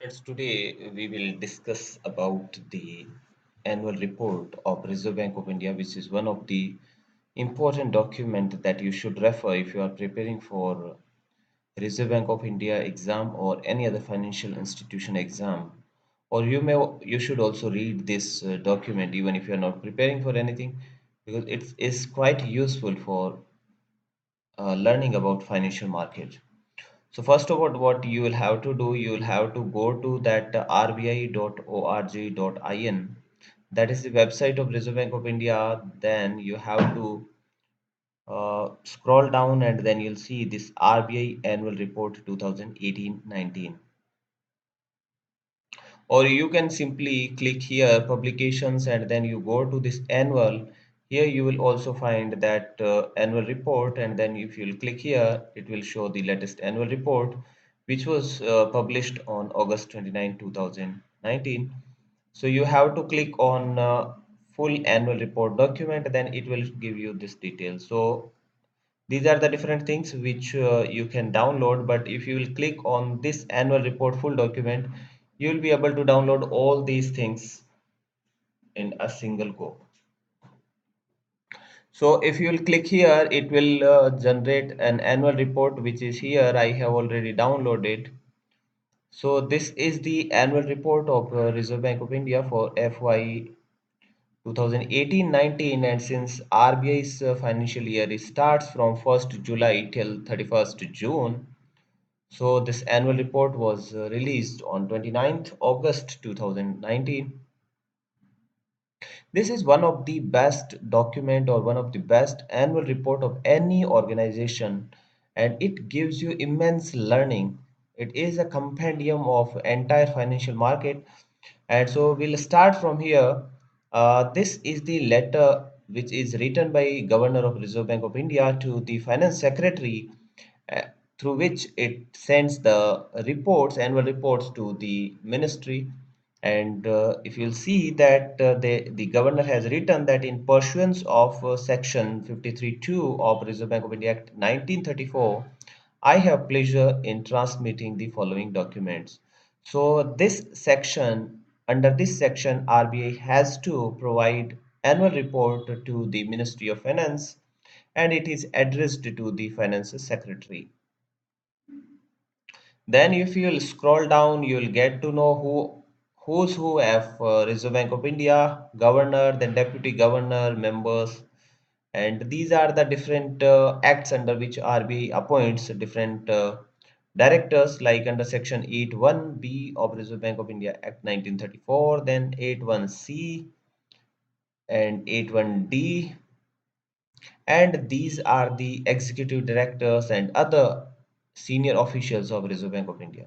Friends, today we will discuss about the annual report of Reserve Bank of India, which is one of the important document that you should refer if you are preparing for Reserve Bank of India exam or any other financial institution exam. Or you should also read this document even if you are not preparing for anything, because it is quite useful for learning about financial market. So first of all, what you will have to do, you will have to go to that rbi.org.in. That is the website of Reserve Bank of India. Then you have to scroll down and then you'll see this RBI Annual Report 2018-19. Or you can simply click here publications and then you go to this annual. Here you will also find that annual report, and then if you'll click here it will show the latest annual report which was published on August 29, 2019. So you have to click on full annual report document, then it will give you this detail. So these are the different things which you can download, but if you will click on this annual report full document, you will be able to download all these things in a single go. So if you will click here, it will generate an annual report which is here. I have already downloaded. So this is the annual report of Reserve Bank of India for FY 2018-19, and since RBI's financial year starts from 1st July till 31st June. So this annual report was released on 29th August 2019. This is one of the best document or one of the best annual report of any organization, and it gives you immense learning. It is a compendium of entire financial market, and so we'll start from here. This is the letter which is written by Governor of Reserve Bank of India to the Finance Secretary, uh, through which it sends the reports, annual reports to the ministry. And if you'll see that the governor has written that in pursuance of section 53(2) of Reserve Bank of India Act 1934, I have pleasure in transmitting the following documents. So under this section, RBI has to provide annual report to the Ministry of Finance, and it is addressed to the Finance Secretary. Then if you'll scroll down, you'll get to know who's who of Reserve Bank of India, governor, then deputy governor, members, and these are the different acts under which RBI appoints different directors, like under section 81B of Reserve Bank of India Act 1934, then 81C and 81D, and these are the executive directors and other senior officials of Reserve Bank of India.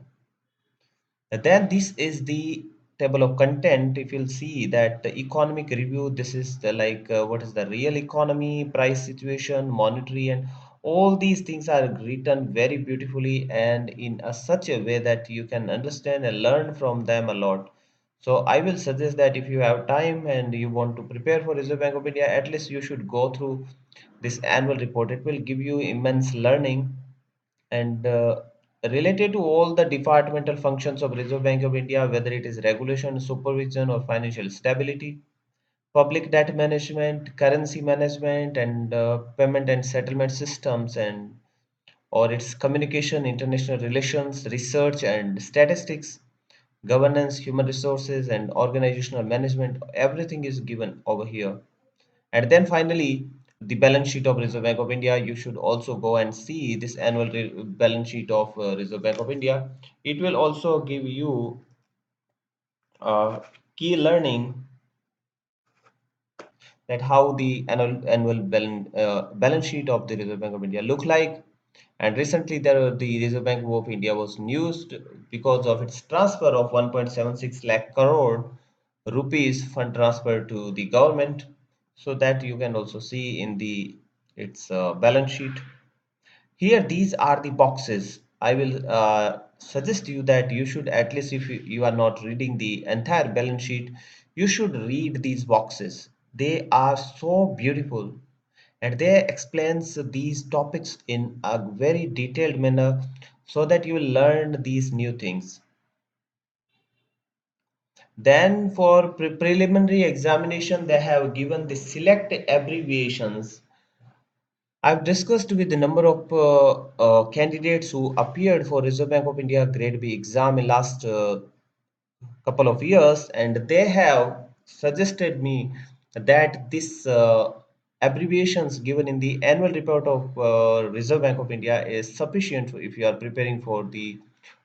Then this is the table of content. If you'll see that the economic review, this is the like what is the real economy, price situation, monetary, and all these things are written very beautifully and in such a way that you can understand and learn from them a lot. So I will suggest that if you have time and you want to prepare for Reserve Bank of India, at least you should go through this annual report. It will give you immense learning, and related to all the departmental functions of Reserve Bank of India, whether it is regulation, supervision, or financial stability, public debt management, currency management, and payment and settlement systems, and or its communication, international relations, research and statistics, governance, human resources, and organizational management. Everything is given over here. And then finally, the balance sheet of Reserve Bank of India. You should also go and see this annual balance sheet of Reserve Bank of India. It will also give you key learning that how the annual balance sheet of the Reserve Bank of India look like. And recently, the Reserve Bank of India was used because of its transfer of 1.76 lakh crore rupees fund transfer to the government. So that you can also see in the its balance sheet. Here, these are the boxes. I will suggest you that you should, at least if you are not reading the entire balance sheet, you should read these boxes. They are so beautiful, and they explains these topics in a very detailed manner so that you will learn these new things. Then for preliminary examination, they have given the select abbreviations. I've discussed with a number of candidates who appeared for Reserve Bank of India Grade B exam in last couple of years, and they have suggested me that this abbreviations given in the annual report of Reserve Bank of India is sufficient if you are preparing for the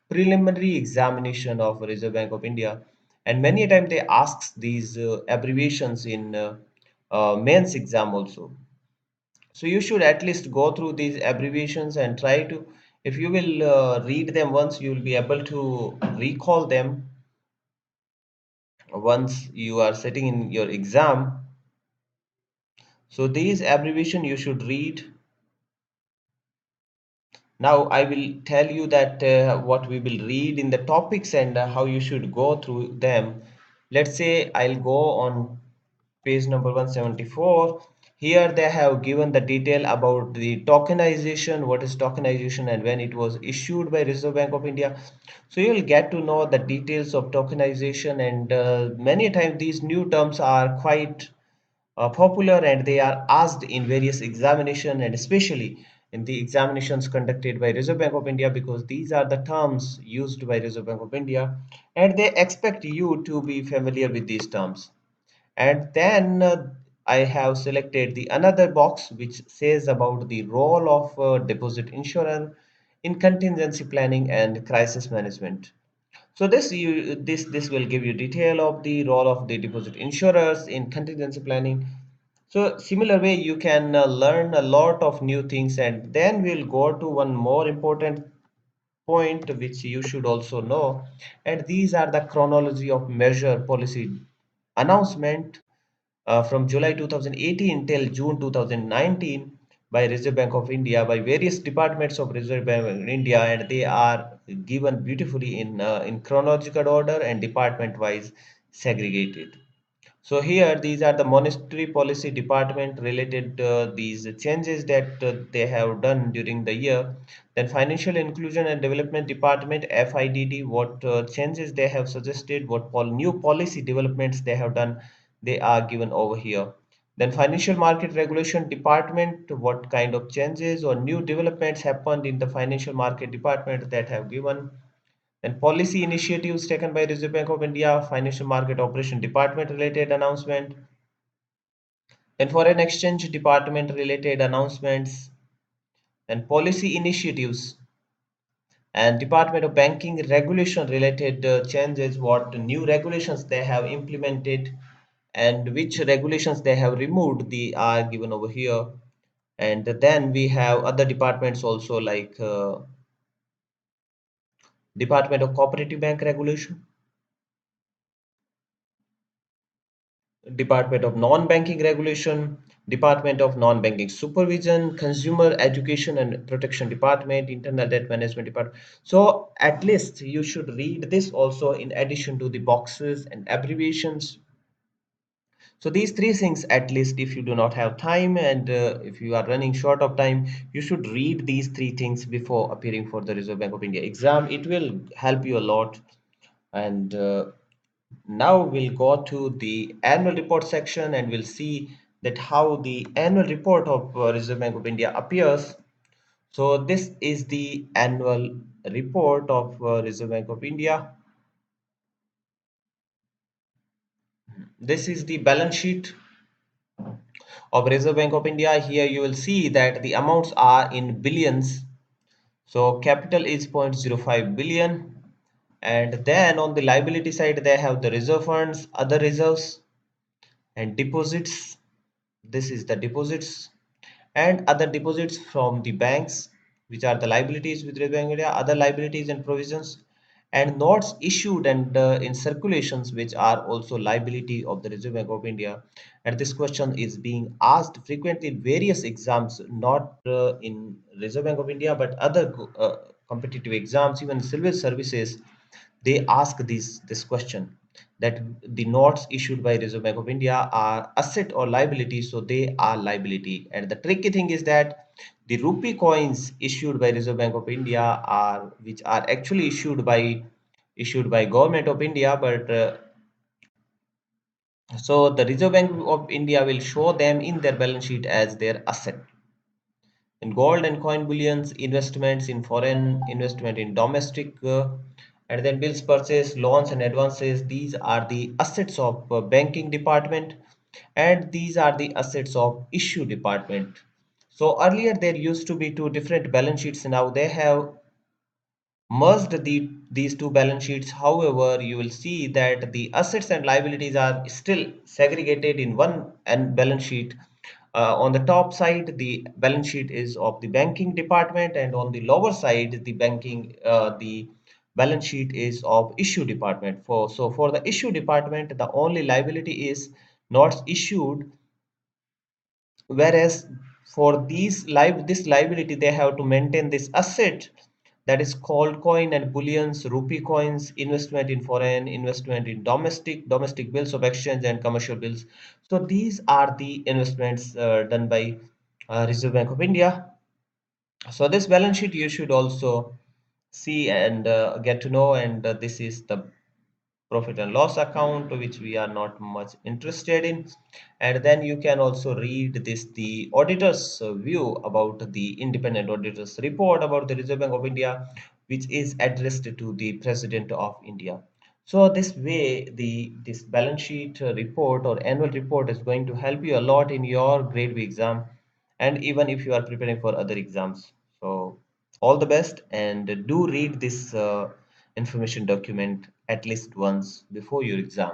preliminary examination of Reserve Bank of India. And many a time they ask these abbreviations in mains exam also. So you should at least go through these abbreviations and try to, if you will read them once, you will be able to recall them once you are sitting in your exam. So these abbreviation you should read. Now I will tell you that what we will read in the topics and how you should go through them. Let's say I'll go on page number 174. Here they have given the detail about the tokenization, what is tokenization and when it was issued by Reserve Bank of India. So you'll get to know the details of tokenization, and many times these new terms are quite popular and they are asked in various examination, and especially in the examinations conducted by Reserve Bank of India, because these are the terms used by Reserve Bank of India and they expect you to be familiar with these terms. And then I have selected the another box which says about the role of deposit insurer in contingency planning and crisis management. So this will give you detail of the role of the deposit insurers in contingency planning. So similar way you can learn a lot of new things, and then we'll go to one more important point which you should also know, and these are the chronology of measure policy announcement from July 2018 till June 2019 by Reserve Bank of India, by various departments of Reserve Bank of India, and they are given beautifully in chronological order and department wise segregated. So here, these are the monetary policy department related these changes that they have done during the year. Then financial inclusion and development department (FIDD), what changes they have suggested, what new policy developments they have done, they are given over here. Then financial market regulation department, what kind of changes or new developments happened in the financial market department that have given. Then policy initiatives taken by Reserve Bank of India, Financial Market Operation Department related announcement. Then foreign exchange department related announcements. Then policy initiatives and Department of Banking regulation related changes, what new regulations they have implemented and which regulations they have removed, they are given over here. And then we have other departments also like Department of Cooperative Bank regulation, Department of Non-Banking Regulation, Department of Non-Banking Supervision, Consumer Education and Protection Department, Internal Debt Management Department. So at least you should read this also in addition to the boxes and abbreviations. So these three things, at least if you do not have time and if you are running short of time, you should read these three things before appearing for the Reserve Bank of India exam. It will help you a lot. And now we'll go to the annual report section and we'll see that how the annual report of Reserve Bank of India appears. So this is the annual report of Reserve Bank of India. This is the balance sheet of Reserve Bank of India. Here you will see that the amounts are in billions. So capital is 0.05 billion. And then on the liability side, they have the reserve funds, other reserves, and deposits. This is the deposits and other deposits from the banks, which are the liabilities with Reserve Bank of India, other liabilities and provisions, and notes issued and in circulations, which are also liability of the Reserve Bank of India. And this question is being asked frequently in various exams, not in Reserve Bank of India, but other competitive exams, even civil services. They ask this question that the notes issued by Reserve Bank of India are asset or liability, so they are liability. And the tricky thing is that the rupee coins issued by Reserve Bank of India are which are actually issued by government of India, but So the Reserve Bank of India will show them in their balance sheet as their asset. In gold and coin bullions, investments in foreign, investment in domestic, and then bills purchase, loans and advances. These are the assets of banking department, and these are the assets of issue department. So earlier there used to be two different balance sheets. Now they have merged these two balance sheets. However, you will see that the assets and liabilities are still segregated in one and balance sheet. On the top side, the balance sheet is of the banking department, and on the lower side, the balance sheet is of issue department. For the issue department, the only liability is notes issued, whereas for this liability they have to maintain this asset, that is called coin and bullions, rupee coins, investment in foreign, investment in domestic bills of exchange and commercial bills. So these are the investments done by Reserve Bank of India. So this balance sheet you should also see and get to know, and this is the profit and loss account, which we are not much interested in. And then you can also read this, the auditor's view about the independent auditor's report about the Reserve Bank of India, which is addressed to the President of India. So this way, this balance sheet report or annual report is going to help you a lot in your grade B exam, and even if you are preparing for other exams. So all the best, and do read this information document at least once before your exam.